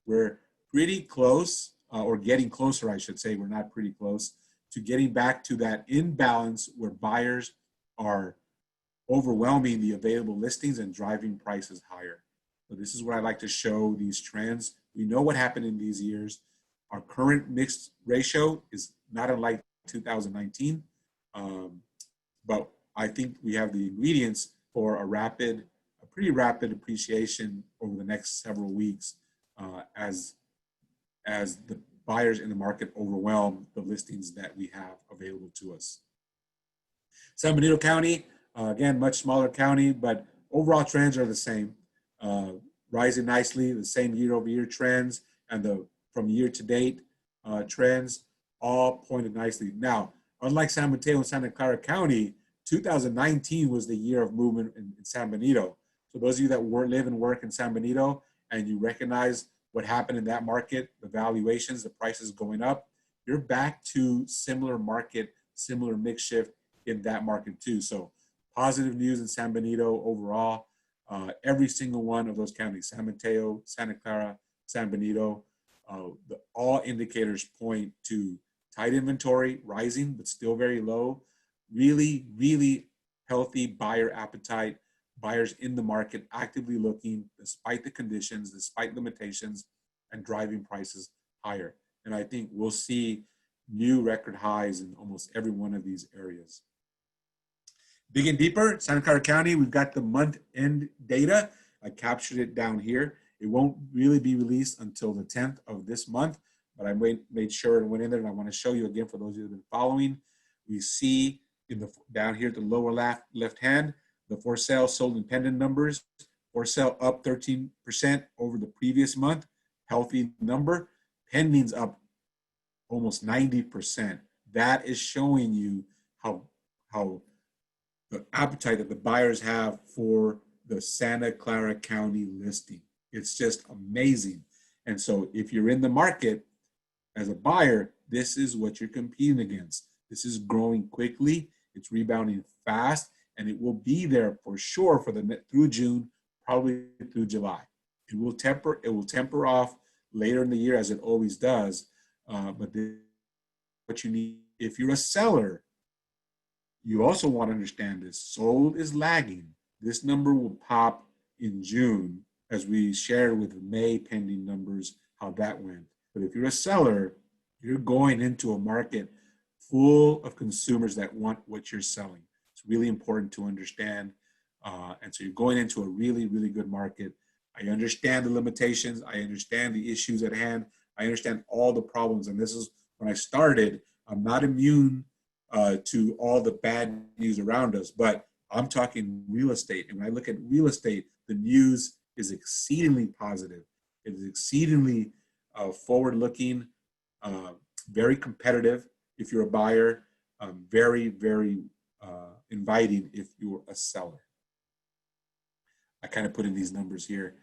We're pretty close, or getting closer, I should say. We're not pretty close to getting back to that imbalance where buyers are overwhelming the available listings and driving prices higher. So this is where I like to show these trends. We know what happened in these years. Our current mixed ratio is not unlike 2019, but I think we have the ingredients for a pretty rapid appreciation over the next several weeks as the buyers in the market overwhelm the listings that we have available to us. San Benito County, again, much smaller county, but overall trends are the same. Rising nicely, the same year-over-year trends, and from year-to-date trends all pointed nicely. Now, unlike San Mateo and Santa Clara County, 2019 was the year of movement in San Benito. So those of you that live and work in San Benito and you recognize what happened in that market, the valuations, the prices going up, you're back to similar market, similar mix shift in that market too. So positive news in San Benito overall. Every single one of those counties, San Mateo, Santa Clara, San Benito, all indicators point to tight inventory, rising, but still very low. Really, really healthy buyer appetite, buyers in the market actively looking despite the conditions, despite limitations, and driving prices higher. And I think we'll see new record highs in almost every one of these areas. Big and deeper, Santa Clara County, we've got the month-end data. I captured it down here. It won't really be released until the 10th of this month, but I made sure and went in there, and I want to show you again for those of you who have been following. We see in the down here at the lower left hand, the for sale, sold, and pending numbers. For sale up 13% over the previous month, healthy number. Pendings up almost 90%. That is showing you how the appetite that the buyers have for the Santa Clara County listing. It's just amazing. And so if you're in the market as a buyer, this is what you're competing against. This is growing quickly, it's rebounding fast, and it will be there for sure for through June, probably through July. It will temper off later in the year, as it always does. But what you need, if you're a seller, you also want to understand this. Sold is lagging. This number will pop in June, as we shared with May pending numbers, how that went. But if you're a seller, you're going into a market full of consumers that want what you're selling. It's really important to understand. And so you're going into a really, really good market. I understand the limitations. I understand the issues at hand. I understand all the problems. And this is when I started. I'm not immune to all the bad news around us, but I'm talking real estate. And when I look at real estate, the news is exceedingly positive. It is exceedingly forward-looking, very competitive if you're a buyer, very, very inviting if you're a seller. I kind of put in these numbers here.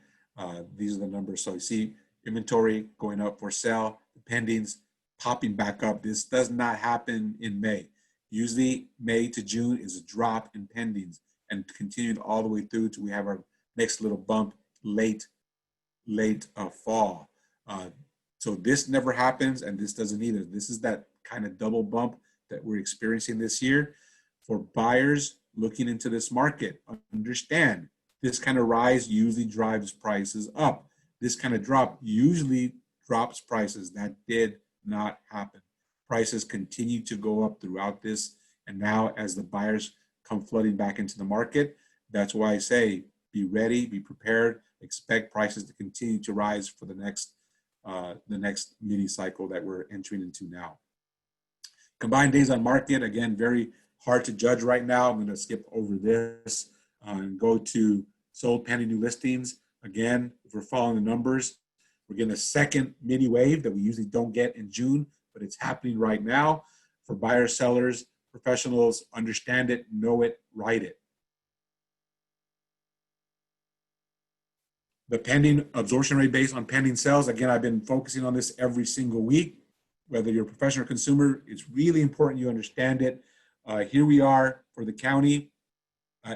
These are the numbers. So you see inventory going up, for sale, the pendings popping back up. This does not happen in May. Usually May to June is a drop in pendings and continued all the way through till we have our next little bump late fall. So this never happens, and this doesn't either. This is that kind of double bump that we're experiencing this year. For buyers looking into this market, understand this kind of rise usually drives prices up. This kind of drop usually drops prices. That did not happen. Prices continue to go up throughout this. And now as the buyers come flooding back into the market, that's why I say be ready, be prepared, expect prices to continue to rise for the next mini cycle that we're entering into now. Combined days on market, again, very hard to judge right now. I'm going to skip over this and go to sold pending new listings. Again, if we're following the numbers, we're getting a second mini wave that we usually don't get in June, but it's happening right now. For buyers, sellers, professionals, understand it, know it, write it. The pending absorption rate based on pending sales. Again, I've been focusing on this every single week. Whether you're a professional or consumer, it's really important you understand it. Here we are for the county.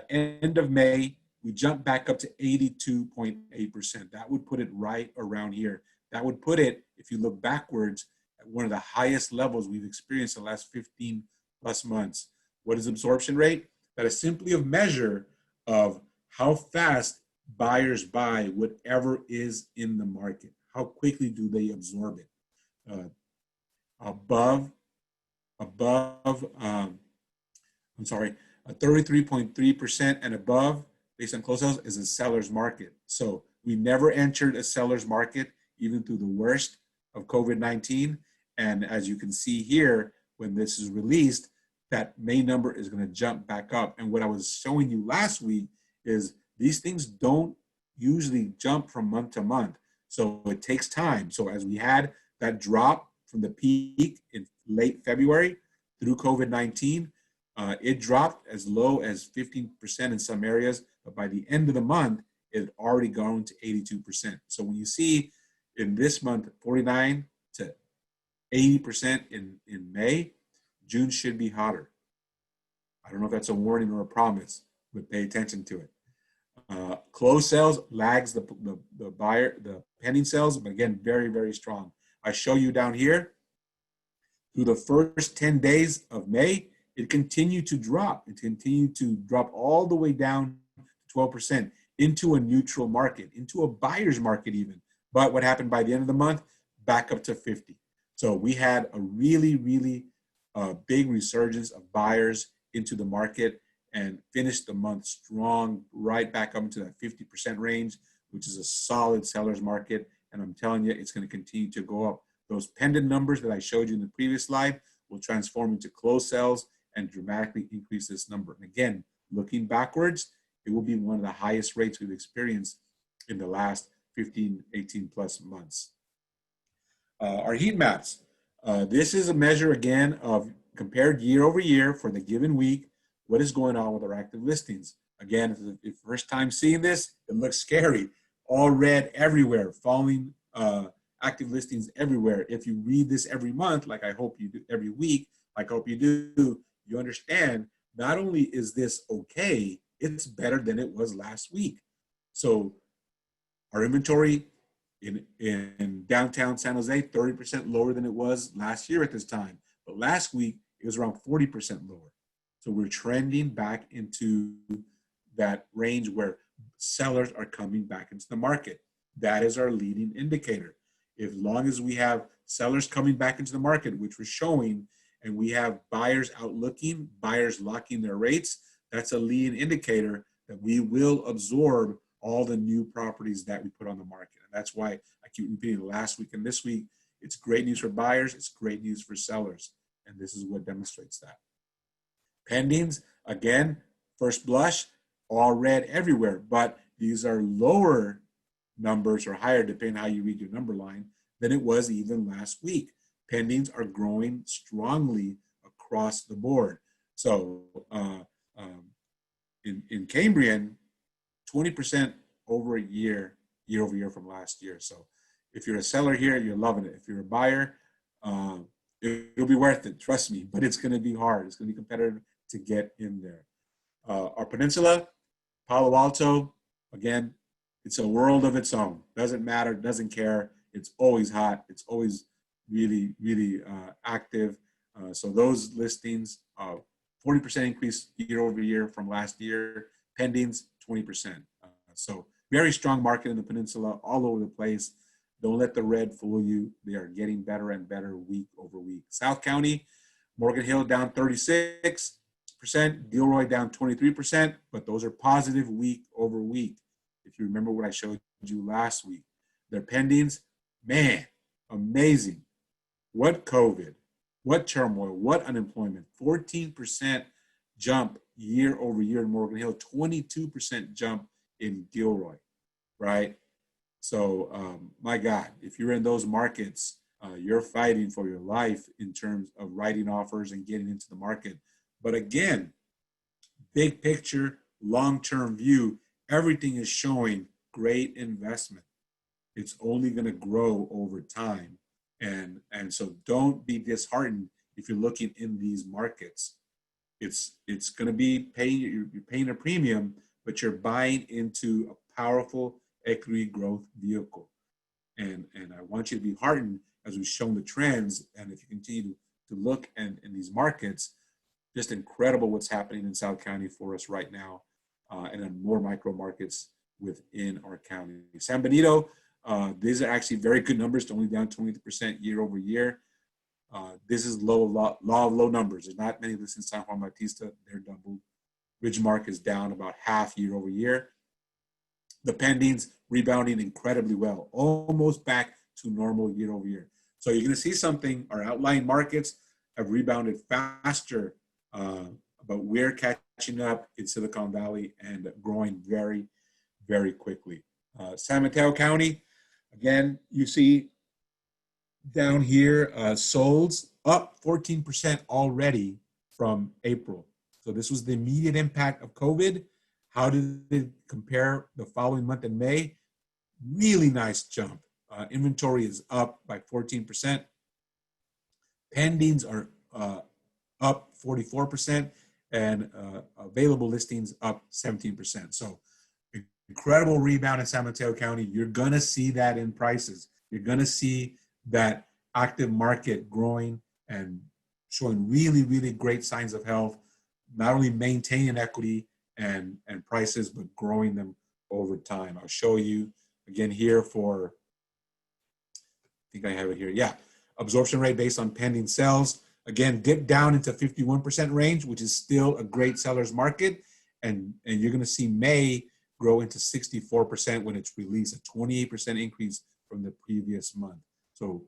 End of May, we jumped back up to 82.8%. That would put it right around here. That would put it, if you look backwards, at one of the highest levels we've experienced in the last 15 plus months. What is absorption rate? That is simply a measure of how fast buyers buy whatever is in the market. How quickly do they absorb it? Above 33.3% and above, based on close sales, is a seller's market. So we never entered a seller's market, even through the worst of COVID-19. And as you can see here, when this is released, that May number is going to jump back up. And what I was showing you last week is these things don't usually jump from month to month. So it takes time. So as we had that drop from the peak in late February through COVID-19, it dropped as low as 15% in some areas, but by the end of the month, it had already gone to 82%. So when you see in this month, 49 to 80% in May, June should be hotter. I don't know if that's a warning or a promise, but pay attention to it. Closed sales lags the pending sales, but again, very, very strong. I show you down here, through the first 10 days of May, it continued to drop. It continued to drop all the way down to 12% into a neutral market, into a buyer's market even. But what happened by the end of the month? Back up to 50. So we had a really, really big resurgence of buyers into the market. and finished the month strong, right back up into that 50% range, which is a solid seller's market. And I'm telling you, it's going to continue to go up. Those pending numbers that I showed you in the previous slide will transform into closed sales and dramatically increase this number. And again, looking backwards, it will be one of the highest rates we've experienced in the last 15, 18 plus months. Our heat maps. This is a measure again of compared year over year for the given week. What is going on with our active listings? Again, if it's the first time seeing this, it looks scary. All red everywhere, falling active listings everywhere. If you read this every month, like I hope you do, every week, like I hope you do, you understand not only is this okay, it's better than it was last week. So our inventory in downtown San Jose, 30% lower than it was last year at this time. But last week, it was around 40% lower. So we're trending back into that range where sellers are coming back into the market. That is our leading indicator. As long as we have sellers coming back into the market, which we're showing, and we have buyers out looking, buyers locking their rates, that's a leading indicator that we will absorb all the new properties that we put on the market. And that's why I keep repeating last week and this week, it's great news for buyers, it's great news for sellers. And this is what demonstrates that. Pendings, again, first blush, all red everywhere, but these are lower numbers or higher, depending on how you read your number line, than it was even last week. Pendings are growing strongly across the board. So in Cambrian, 20% over a year over year from last year. So if you're a seller here, you're loving it. If you're a buyer, it'll be worth it, trust me, but it's going to be hard. It's going to be competitive to get in there. Our peninsula, Palo Alto, again, it's a world of its own. Doesn't matter, doesn't care. It's always hot. It's always really, really active. So those listings, 40% increase year over year from last year. Pendings, 20%. So very strong market in the peninsula, all over the place. Don't let the red fool you. They are getting better and better week over week. South County, Morgan Hill down 36%, Gilroy down 23%, but those are positive week over week. If you remember what I showed you last week, their pendings, man, amazing. What COVID, what turmoil, what unemployment, 14% jump year over year in Morgan Hill, 22% jump in Gilroy, right? So my God, if you're in those markets, you're fighting for your life in terms of writing offers and getting into the market. But again, big picture, long-term view, everything is showing great investment. It's only going to grow over time. And so don't be disheartened if you're looking in these markets. It's going to be you're paying a premium, but you're buying into a powerful equity growth vehicle. And I want you to be heartened as we've shown the trends. And if you continue to look in these markets, just incredible what's happening in South County for us right now, and in more micro markets within our county. San Benito, these are actually very good numbers, only down 20% year over year. This is law of low numbers. There's not many listings in San Juan Bautista. They're doubled. Ridgemark is down about half year over year. The pendings rebounding incredibly well, almost back to normal year over year. So you're going to see something. Our outlying markets have rebounded faster, but we're catching up in Silicon Valley and growing very, very quickly. San Mateo County, again, you see down here, solds up 14% already from April. So this was the immediate impact of COVID. How did it compare the following month in May? Really nice jump. Inventory is up by 14%. Pendings are up 44%, and available listings up 17%. So incredible rebound in San Mateo County. You're going to see that in prices. You're going to see that active market growing and showing really, really great signs of health, not only maintaining equity and prices, but growing them over time. I'll show you again here I think I have it here. Yeah. Absorption rate based on pending sales. again, dipped down into 51% range, which is still a great seller's market. And you're going to see May grow into 64% when it's released, a 28% increase from the previous month. So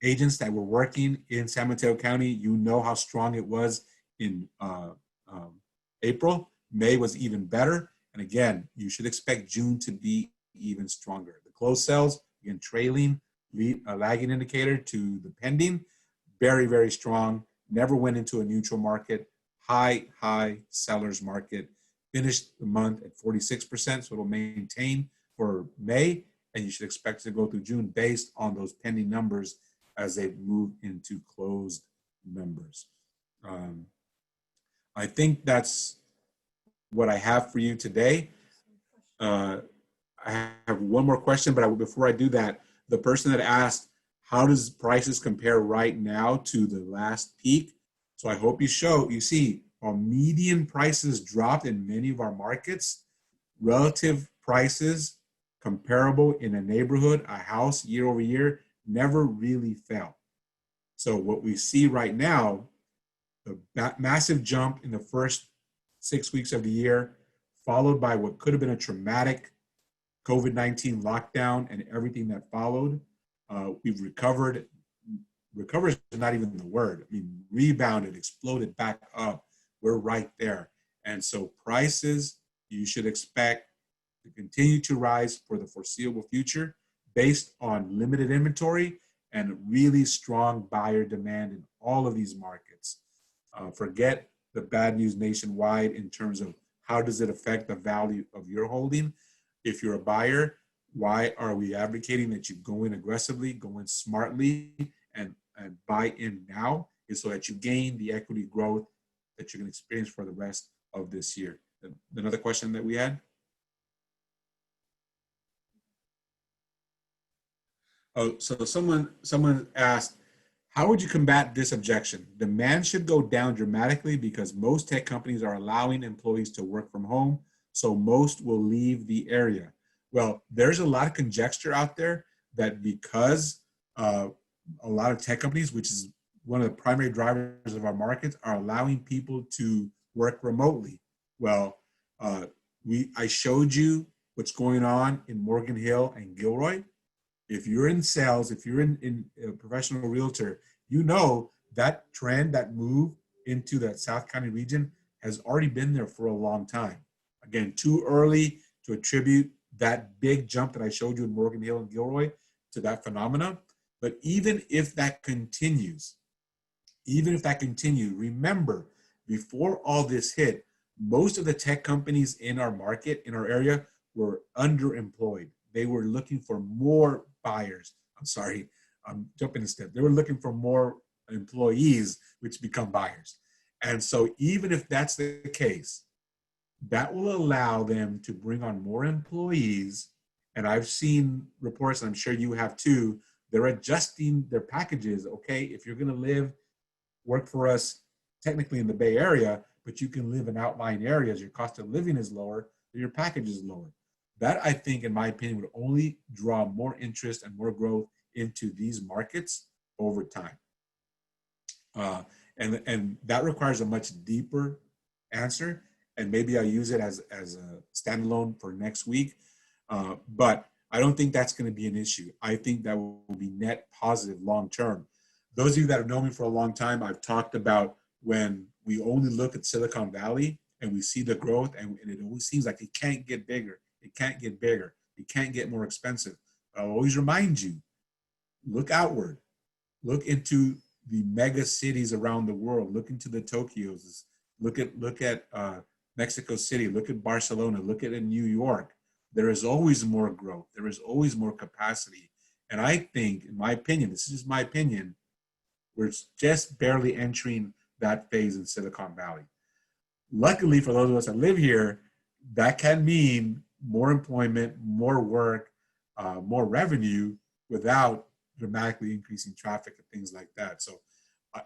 agents that were working in San Mateo County, you know how strong it was in April. May was even better. And again, you should expect June to be even stronger. The closed sales, again, trailing, a lagging indicator to the pending, very, very strong. Never went into a neutral market. High seller's market. Finished the month at 46%, so it'll maintain for May, and you should expect to go through June based on those pending numbers as they move into closed numbers. I think that's what I have for you today. I have one more question, but before I do that, the person that asked, how does prices compare right now to the last peak? So I hope you see while median prices dropped in many of our markets, relative prices comparable in a neighborhood, a house year over year, never really fell. So what we see right now, the massive jump in the first 6 weeks of the year, followed by what could have been a traumatic COVID-19 lockdown and everything that followed. We've recovered. Recovered is not even the word. I mean, rebounded, exploded back up. We're right there. And so prices, you should expect to continue to rise for the foreseeable future based on limited inventory and really strong buyer demand in all of these markets. Forget the bad news nationwide in terms of how does it affect the value of your holding. If you're a buyer, why are we advocating that you go in aggressively, go in smartly, and buy in now? Is so that you gain the equity growth that you're going to experience for the rest of this year. Another question that we had? Oh, so someone asked, how would you combat this objection? Demand should go down dramatically because most tech companies are allowing employees to work from home, so most will leave the area. Well, there's a lot of conjecture out there that because a lot of tech companies, which is one of the primary drivers of our markets, are allowing people to work remotely. Well, I showed you what's going on in Morgan Hill and Gilroy. If you're in sales, if you're in a professional realtor, you know that trend, that move into that South County region has already been there for a long time. Again, too early to attribute that big jump that I showed you in Morgan Hill and Gilroy to that phenomena. But even if that continues, remember, before all this hit, most of the tech companies in our market, in our area, were underemployed. They were looking for more buyers. I'm jumping a step. They were looking for more employees, which become buyers. And so even if that's the case, that will allow them to bring on more employees. And I've seen reports, and I'm sure you have too, they're adjusting their packages. Okay, if you're going to work for us technically in the Bay Area, but you can live in outlying areas, your cost of living is lower, your package is lower. That, I think, in my opinion, would only draw more interest and more growth into these markets over time. And that requires a much deeper answer. And maybe I'll use it as a standalone for next week. But I don't think that's going to be an issue. I think that will be net positive long term. Those of you that have known me for a long time, I've talked about when we only look at Silicon Valley and we see the growth, and it always seems like it can't get bigger. It can't get bigger. It can't get more expensive. But I'll always remind you, look outward. Look into the mega cities around the world. Look into the Tokyos. Look at Mexico City. Look at Barcelona. Look at New York. There is always more growth. There is always more capacity. And I think, in my opinion, this is just my opinion, we're just barely entering that phase in Silicon Valley. Luckily, for those of us that live here, that can mean more employment, more work, more revenue without dramatically increasing traffic and things like that. So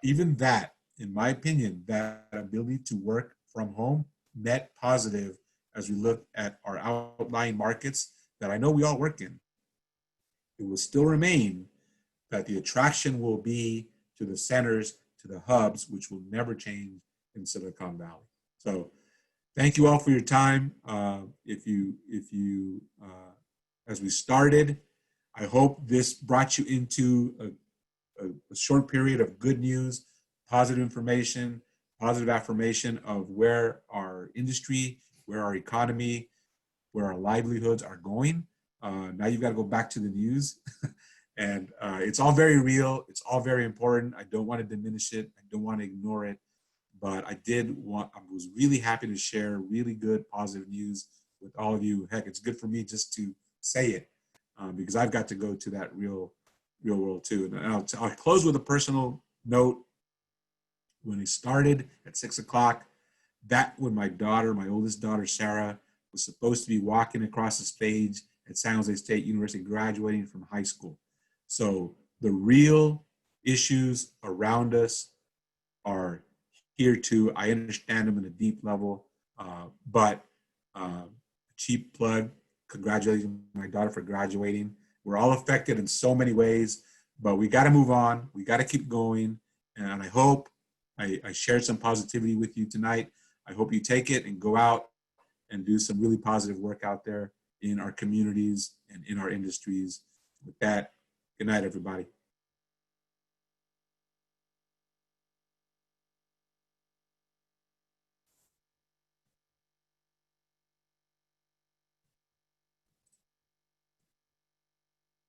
even that, in my opinion, that ability to work from home, net positive as we look at our outlying markets that I know we all work in. It will still remain that the attraction will be to the centers to the hubs, which will never change in Silicon Valley. So thank you all for your time. As we started, I hope this brought you into a short period of good news, positive information, positive affirmation of where our industry, where our economy, where our livelihoods are going. Now you've got to go back to the news. And it's all very real. It's all very important. I don't want to diminish it. I don't want to ignore it. But I was really happy to share really good, positive news with all of you. Heck, it's good for me just to say it because I've got to go to that real world too. And I'll close with a personal note. When it started at 6 o'clock, when my oldest daughter, Sarah, was supposed to be walking across the stage at San Jose State University, graduating from high school. So the real issues around us are here too. I understand them in a deep level, but cheap plug, congratulating my daughter for graduating. We're all affected in so many ways, but we got to move on. We got to keep going. And I hope I shared some positivity with you tonight. I hope you take it and go out and do some really positive work out there in our communities and in our industries. With that, good night, everybody.